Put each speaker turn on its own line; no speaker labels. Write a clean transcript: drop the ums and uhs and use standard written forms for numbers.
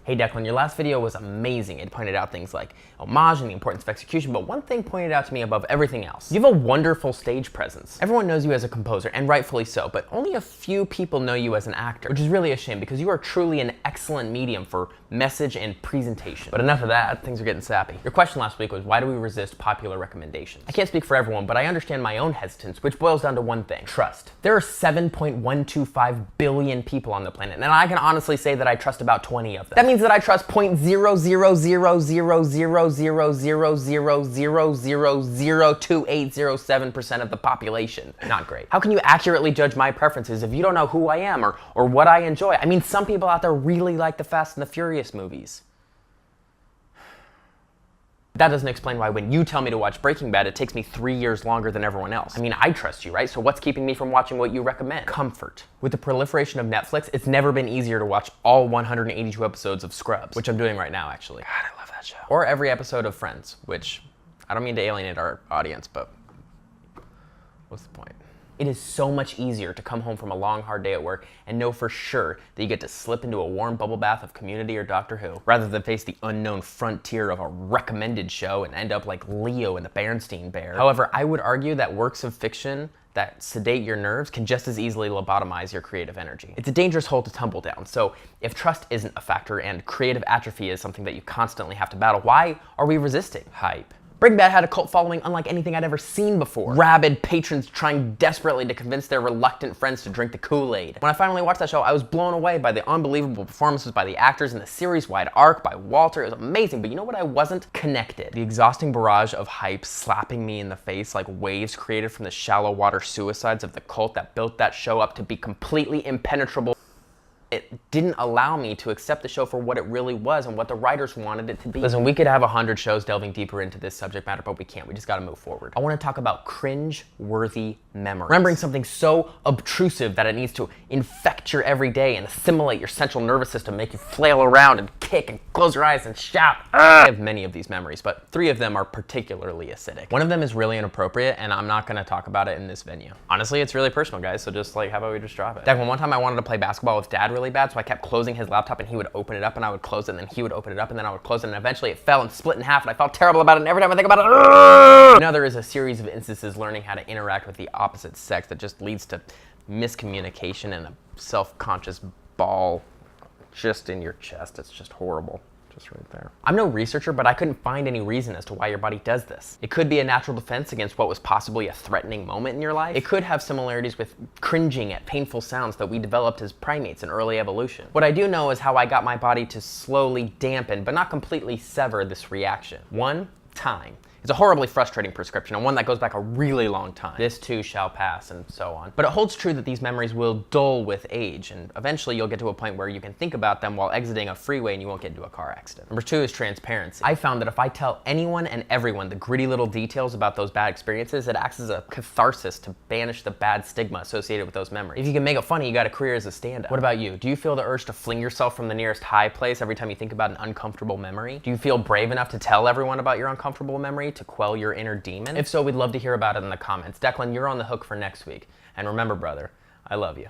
Hey Declan, your last video was amazing. It pointed out things like homage and the importance of execution, but one thing pointed out to me above everything else. You have a wonderful stage presence. Everyone knows you as a composer, and rightfully so, but only a few people know you as an actor, which is really a shame because you are truly an excellent medium for message and presentation. But enough of that, things are getting sappy. Your question last week was, why do we resist popular recommendations? I can't speak for everyone, but I understand my own hesitance, which boils down to one thing: trust. There are 7.125 billion people on the planet, and I can honestly say that I trust about 20 of them. That means that I trust 0.000000000002807% of the population. Not great. How can you accurately judge my preferences if you don't know who I am or what I enjoy? I mean, some people out there really like the Fast and the Furious movies. That doesn't explain why when you tell me to watch Breaking Bad, it takes me 3 years longer than everyone else. I mean, I trust you, right? So what's keeping me from watching what you recommend? Comfort. With the proliferation of Netflix, it's never been easier to watch all 182 episodes of Scrubs, which I'm doing right now, actually. God, I love that show. Or every episode of Friends, which I don't mean to alienate our audience, but what's the point? It is so much easier to come home from a long, hard day at work and know for sure that you get to slip into a warm bubble bath of Community or Doctor Who, rather than face the unknown frontier of a recommended show and end up like Leo in the Berenstain Bear. However, I would argue that works of fiction that sedate your nerves can just as easily lobotomize your creative energy. It's a dangerous hole to tumble down, so if trust isn't a factor and creative atrophy is something that you constantly have to battle, why are we resisting? Hype. Breaking Bad had a cult following unlike anything I'd ever seen before. Rabid patrons trying desperately to convince their reluctant friends to drink the Kool-Aid. When I finally watched that show, I was blown away by the unbelievable performances by the actors and the series-wide arc by Walter. It was amazing, but you know what I wasn't? Connected. The exhausting barrage of hype slapping me in the face like waves created from the shallow water suicides of the cult that built that show up to be completely impenetrable. It didn't allow me to accept the show for what it really was and what the writers wanted it to be. Listen, we could have 100 shows delving deeper into this subject matter, but we can't. We just gotta move forward. I wanna talk about cringe-worthy memories. Remembering something so obtrusive that it needs to infect your everyday and assimilate your central nervous system, make you flail around and kick and close your eyes and shout. I have many of these memories, but 3 of them are particularly acidic. One of them is really inappropriate, and I'm not gonna talk about it in this venue. Honestly, it's really personal, guys, so just like, how about we just drop it? One time I wanted to play basketball with Dad really bad, so I kept closing his laptop and he would open it up and I would close it and then he would open it up and then I would close it and eventually it fell and split in half and I felt terrible about it and every time I think about it, Another is a series of instances learning how to interact with the opposite sex that just leads to miscommunication and a self-conscious ball just in your chest. It's just horrible. Just right there. I'm no researcher, but I couldn't find any reason as to why your body does this. It could be a natural defense against what was possibly a threatening moment in your life. It could have similarities with cringing at painful sounds that we developed as primates in early evolution. What I do know is how I got my body to slowly dampen, but not completely sever this reaction. 1, time. It's a horribly frustrating prescription, and one that goes back a really long time. This too shall pass, and so on. But it holds true that these memories will dull with age, and eventually you'll get to a point where you can think about them while exiting a freeway and you won't get into a car accident. Number 2 is transparency. I found that if I tell anyone and everyone the gritty little details about those bad experiences, it acts as a catharsis to banish the bad stigma associated with those memories. If you can make it funny, you got a career as a stand-up. What about you? Do you feel the urge to fling yourself from the nearest high place every time you think about an uncomfortable memory? Do you feel brave enough to tell everyone about your uncomfortable memory to quell your inner demon? If so, we'd love to hear about it in the comments. Declan, you're on the hook for next week. And remember, brother, I love you.